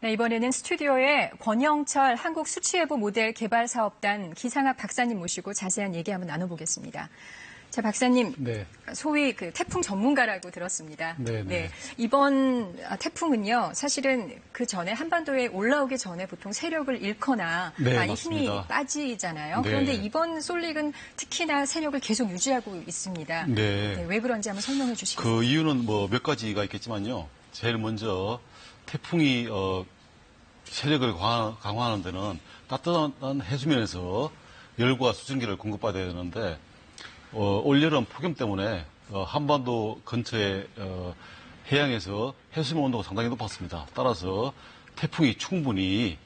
네, 이번에는 스튜디오에 권영철 한국수치예보 모델 개발사업단 기상학 박사님 모시고 자세한 얘기 한번 나눠보겠습니다. 자, 박사님, 네. 소위 그 태풍 전문가라고 들었습니다. 네. 네, 이번 태풍은요, 사실은 그 전에 한반도에 올라오기 전에 보통 세력을 잃거나 네, 많이 맞습니다. 힘이 빠지잖아요. 네. 그런데 이번 솔릭은 특히나 세력을 계속 유지하고 있습니다. 네. 왜 그런지 한번 설명해 주시겠어요? 그 이유는 뭐 몇 가지가 있겠지만요. 제일 먼저 태풍이 세력을 강화하는 데는 따뜻한 해수면에서 열과 수증기를 공급받아야 되는데 올여름 폭염 때문에 한반도 근처의 해양에서 해수면 온도가 상당히 높았습니다. 따라서 태풍이 충분히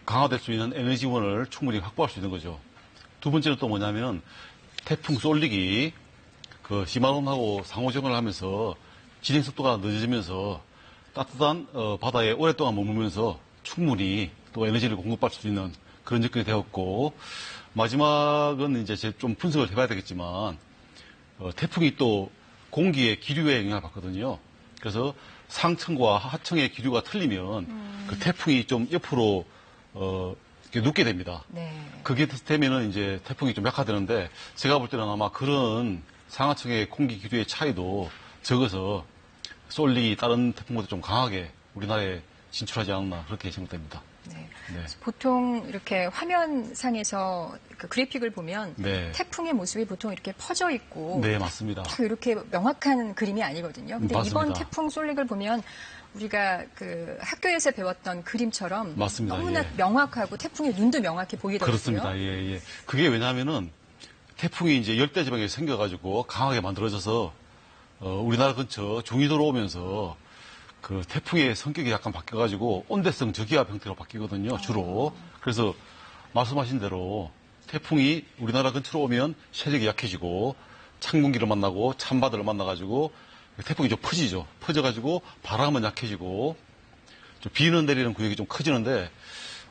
강화될 수 있는 에너지원을 충분히 확보할 수 있는 거죠. 두 번째는 또 뭐냐면 태풍 솔릭이 그 시마론하고 상호작용을 하면서 진행 속도가 늦어지면서 따뜻한 바다에 오랫동안 머물면서 충분히 또 에너지를 공급받을 수 있는 그런 접근이 되었고, 마지막은 이제 좀 분석을 해봐야 되겠지만 태풍이 또 공기의 기류에 영향을 받거든요. 그래서 상층과 하층의 기류가 틀리면 그 태풍이 좀 옆으로 이렇게 눕게 됩니다. 네. 그게 되면은 이제 태풍이 좀 약화되는데, 제가 볼 때는 아마 그런 상하층의 공기 기류의 차이도 적어서 솔릭이 다른 태풍보다 좀 강하게 우리나라에 진출하지 않았나 그렇게 생각됩니다. 네. 네. 보통 이렇게 화면상에서 그 그래픽을 보면 네. 태풍의 모습이 보통 이렇게 퍼져 있고 네, 맞습니다. 딱 이렇게 명확한 그림이 아니거든요. 근데 맞습니다. 이번 태풍 솔릭을 보면 우리가 그 학교에서 배웠던 그림처럼 맞습니다. 너무나 예. 명확하고 태풍의 눈도 명확히 보이더라고요. 그렇습니다. 예. 그게 왜냐하면은 태풍이 이제 열대 지방에 생겨가지고 강하게 만들어져서 우리나라 근처 중위도로 오면서 그 태풍의 성격이 약간 바뀌어가지고 온대성 저기압 형태로 바뀌거든요, 주로. 그래서 말씀하신 대로 태풍이 우리나라 근처로 오면 세력이 약해지고 찬 공기를 만나고 찬 바다를 만나가지고 태풍이 좀 퍼지죠. 퍼져가지고 바람은 약해지고 좀 비는 내리는 구역이 좀 커지는데,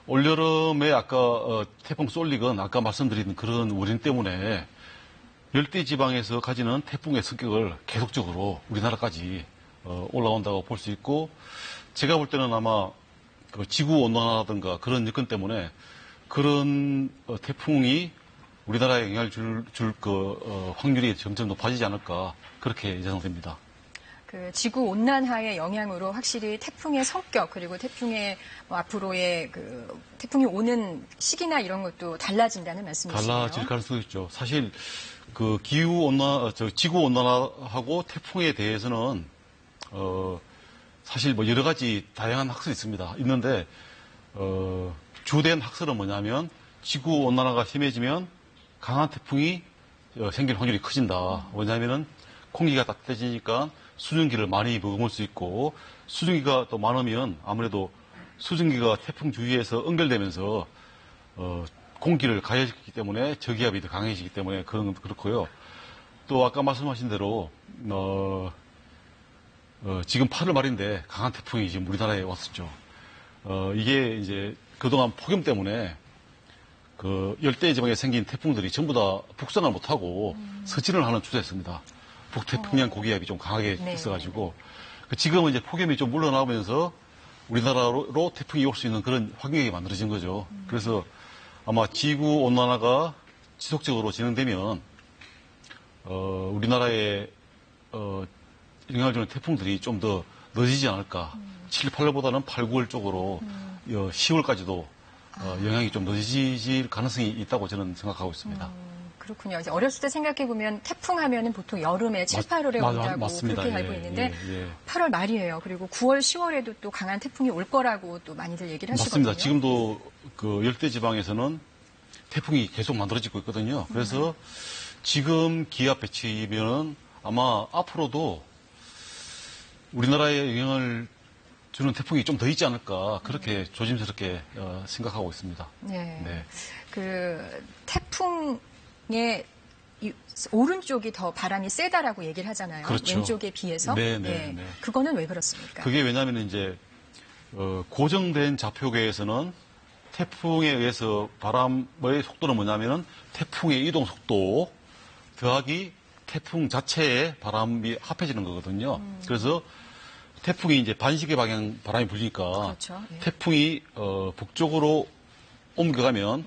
올여름에 아까 태풍 솔릭은 아까 말씀드린 그런 원인 때문에 열대 지방에서 가지는 태풍의 성격을 계속적으로 우리나라까지 올라온다고 볼 수 있고, 제가 볼 때는 아마 그 지구 온난화라든가 그런 여건 때문에 그런 태풍이 우리나라에 영향을 줄 확률이 점점 높아지지 않을까 그렇게 예상됩니다. 그 지구 온난화의 영향으로 확실히 태풍의 성격 그리고 태풍의 앞으로의 그 태풍이 오는 시기나 이런 것도 달라진다는 말씀이시죠? 달라질 가능성이 있죠. 사실 그 지구 온난화하고 태풍에 대해서는 사실 뭐 여러 가지 다양한 학설이 있습니다. 있는데 주된 학설은 뭐냐면 지구 온난화가 심해지면 강한 태풍이 생길 확률이 커진다. 왜냐하면은 공기가 따뜻해지니까 수증기를 많이 머금을 수 있고, 수증기가 또 많으면 아무래도 수증기가 태풍 주위에서 연결되면서 공기를 가열시키기 때문에 저기압이 더 강해지기 때문에 그렇고요. 또 아까 말씀하신 대로 지금 8월 말인데 강한 태풍이 지금 우리나라에 왔었죠. 이게 이제 그동안 폭염 때문에 그 열대 지방에 생긴 태풍들이 전부 다 북상을 못하고 서진을 하는 추세였습니다. 북태평양 고기압이 좀 강하게 네. 있어가지고 지금은 이제 폭염이 좀 물러나오면서 우리나라로 태풍이 올 수 있는 그런 환경이 만들어진 거죠. 그래서 아마 지구 온난화가 지속적으로 진행되면 우리나라에 영향을 주는 태풍들이 좀 더 늦어지지 않을까. 7, 8월보다는 8, 9월 쪽으로 10월까지도 영향이 좀 늦어질 가능성이 있다고 저는 생각하고 있습니다. 그렇군요. 이제 어렸을 때 생각해보면 태풍 하면은 보통 여름에 7, 8월에 온다고 맞습니다. 그렇게 알고 있는데 8월 말이에요. 그리고 9월, 10월에도 또 강한 태풍이 올 거라고 또 많이들 얘기를 하시거든요. 맞습니다. 지금도 그 열대 지방에서는 태풍이 계속 만들어지고 있거든요. 그래서 지금 기압 배치면 아마 앞으로도 우리나라에 영향을 주는 태풍이 좀 더 있지 않을까 그렇게 조심스럽게 생각하고 있습니다. 네. 그 태풍의 오른쪽이 더 바람이 세다라고 얘기를 하잖아요. 그렇죠. 왼쪽에 비해서. 네. 그거는 왜 그렇습니까? 그게 왜냐하면 이제 고정된 좌표계에서는 태풍에 의해서 바람의 속도는 뭐냐면은 태풍의 이동 속도 더하기 태풍 자체의 바람이 합해지는 거거든요. 그래서 태풍이 이제 반시계 방향 바람이 불리니까 그렇죠. 예. 태풍이 북쪽으로 옮겨가면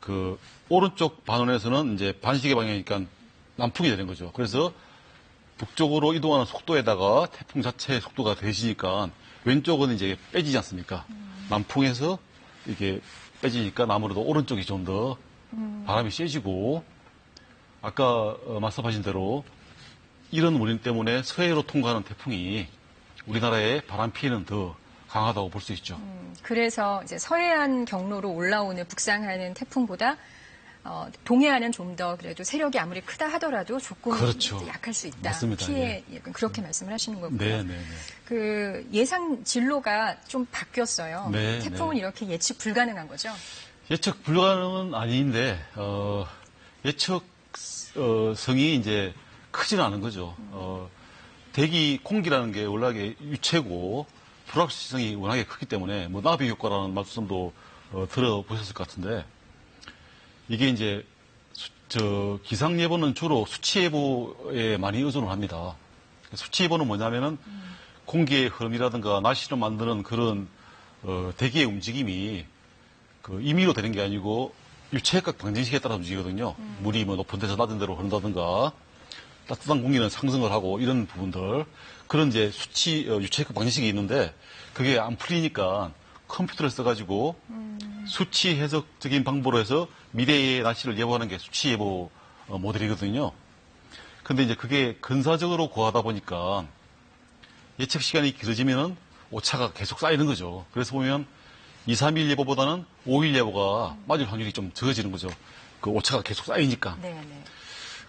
그 오른쪽 반원에서는 이제 반시계 방향이니까 남풍이 되는 거죠. 그래서 북쪽으로 이동하는 속도에다가 태풍 자체의 속도가 더해지니까 왼쪽은 이제 빼지지 않습니까? 남풍에서 이게 빼지니까 아무래도 오른쪽이 좀 더 바람이 세지고 아까 말씀하신 대로 이런 원인 때문에 서해로 통과하는 태풍이 우리나라의 바람 피해는 더 강하다고 볼 수 있죠. 그래서 이제 서해안 경로로 올라오는 북상하는 태풍보다 동해안은 좀 더 그래도 세력이 아무리 크다 하더라도 조금 그렇죠. 약할 수 있다. 맞습니다. 피해 약간 그렇게 말씀을 하시는 거고요. 네네네. 그 예상 진로가 좀 바뀌었어요. 네, 태풍은 네. 이렇게 예측 불가능한 거죠. 예측 불가능은 아닌데 예측 성이 이제 크지는 않은 거죠. 대기 공기라는 게 워낙에 유체고 불확실성이 워낙에 크기 때문에 뭐 나비 효과라는 말씀도 들어보셨을 것 같은데 이게 이제 기상 예보는 주로 수치 예보에 많이 의존을 합니다. 수치 예보는 뭐냐면은 공기의 흐름이라든가 날씨를 만드는 그런 대기의 움직임이 그 임의로 되는 게 아니고 유체각 방정식에 따라 움직이거든요. 물이 뭐 높은 데서 낮은 데로 흐른다든가 따뜻한 공기는 상승을 하고 이런 부분들 그런 이제 유체각 방정식이 있는데 그게 안 풀리니까 컴퓨터를 써가지고 수치 해석적인 방법으로 해서 미래의 날씨를 예보하는 게 수치 예보 모델이거든요. 근데 이제 그게 근사적으로 구하다 보니까 예측 시간이 길어지면은 오차가 계속 쌓이는 거죠. 그래서 보면 2, 3일 예보보다는 5일 예보가 맞을 확률이 좀 적어지는 거죠. 그 오차가 계속 쌓이니까. 네, 네.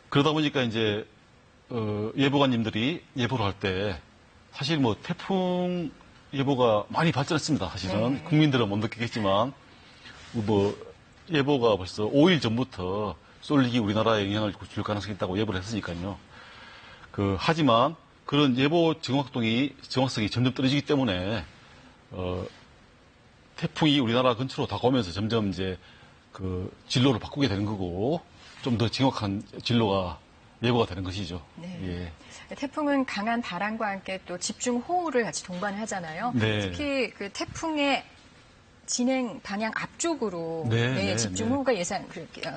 그러다 보니까 이제 예보관님들이 예보를 할 때 사실 뭐 태풍 예보가 많이 발전했습니다. 사실은 네. 국민들은 못 느끼겠지만 뭐 예보가 벌써 5일 전부터 쏠릭이 우리나라에 영향을 줄 가능성이 있다고 예보를 했으니까요. 하지만 그런 예보 정확성이 점점 떨어지기 때문에 태풍이 우리나라 근처로 다가오면서 점점 이제 그 진로를 바꾸게 되는 거고 좀 더 정확한 진로가 예보가 되는 것이죠. 네. 예. 태풍은 강한 바람과 함께 또 집중 호우를 같이 동반을 하잖아요. 네. 특히 그 태풍의 진행 방향 앞쪽으로 네, 네, 집중 네. 호우가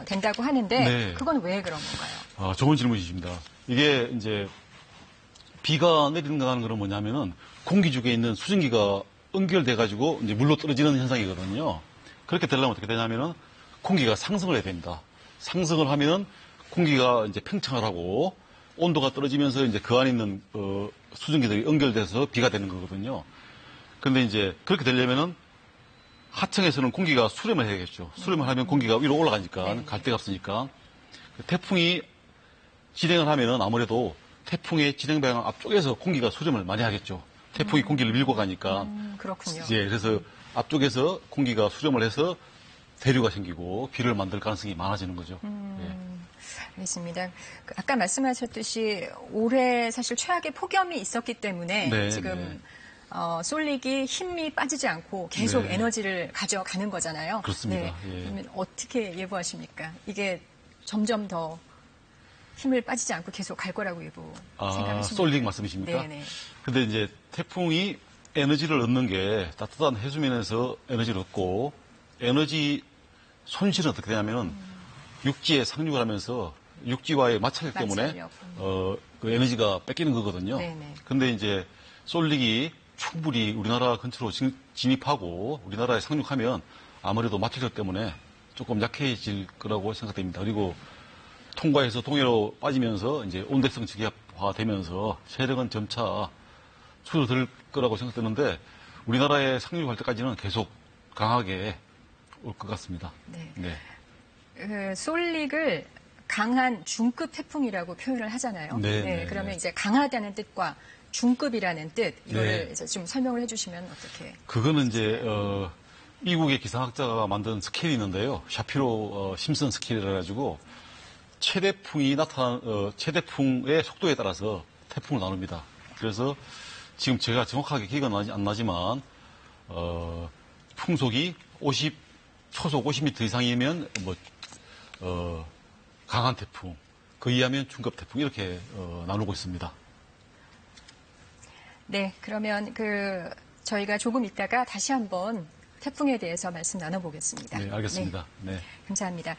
된다고 하는데 네. 그건 왜 그런 건가요? 좋은 질문이십니다. 이게 이제 비가 내리는 거는 뭐냐면은 공기 중에 있는 수증기가 응결돼가지고 이제 물로 떨어지는 현상이거든요. 그렇게 되려면 어떻게 되냐면은 공기가 상승을 해야 됩니다. 상승을 하면은 공기가 이제 팽창을 하고 온도가 떨어지면서 이제 그 안에 있는 수증기들이 응결돼서 비가 되는 거거든요. 근데 이제 그렇게 되려면은 하층에서는 공기가 수렴을 해야겠죠. 수렴을 하면 공기가 위로 올라가니까 네. 갈 데가 없으니까 태풍이 진행을 하면은 아무래도 태풍의 진행 방향 앞쪽에서 공기가 수렴을 많이 하겠죠. 태풍이 공기를 밀고 가니까. 그렇군요. 예, 그래서 앞쪽에서 공기가 수렴을 해서 대류가 생기고 비를 만들 가능성이 많아지는 거죠. 예. 알겠습니다. 아까 말씀하셨듯이 올해 사실 최악의 폭염이 있었기 때문에 네, 지금 쏠릭이 힘이 빠지지 않고 계속 네. 에너지를 가져가는 거잖아요. 그렇습니다. 네. 예. 그러면 어떻게 예보하십니까? 이게 점점 더 힘을 빠지지 않고 계속 갈 거라고 생각하십니까? 쏠릭 말씀이십니까? 네네. 근데 이제 태풍이 에너지를 얻는 게 따뜻한 해수면에서 에너지를 얻고 에너지 손실은 어떻게 되냐면은 육지에 상륙을 하면서 육지와의 마찰력 때문에 마찰력. 그 에너지가 뺏기는 거거든요. 네네. 근데 이제 쏠릭이 충분히 우리나라 근처로 진입하고 우리나라에 상륙하면 아무래도 마찰력 때문에 조금 약해질 거라고 생각됩니다. 그리고 통과해서 동해로 빠지면서 이제 온대성 지기화가 되면서 세력은 점차 줄어들 거라고 생각되는데 우리나라에 상륙할 때까지는 계속 강하게 올 것 같습니다. 네. 네. 쏠릭을 강한 중급 태풍이라고 표현을 하잖아요. 네, 그러면 네. 이제 강하다는 뜻과 중급이라는 뜻 이거를 네. 이제 좀 설명을 해주시면 어떻게? 그거는 이제 미국의 기상학자가 만든 스케일이 있는데요. 샤피로 심슨 스케일이라 가지고 최대풍의 속도에 따라서 태풍을 나눕니다. 그래서 지금 제가 정확하게 기억은 안 나지만 풍속이 초속 50m 이상이면 강한 태풍, 그 이하면 중급 태풍 이렇게 나누고 있습니다. 네, 그러면 저희가 조금 있다가 다시 한번 태풍에 대해서 말씀 나눠보겠습니다. 네, 알겠습니다. 네. 감사합니다.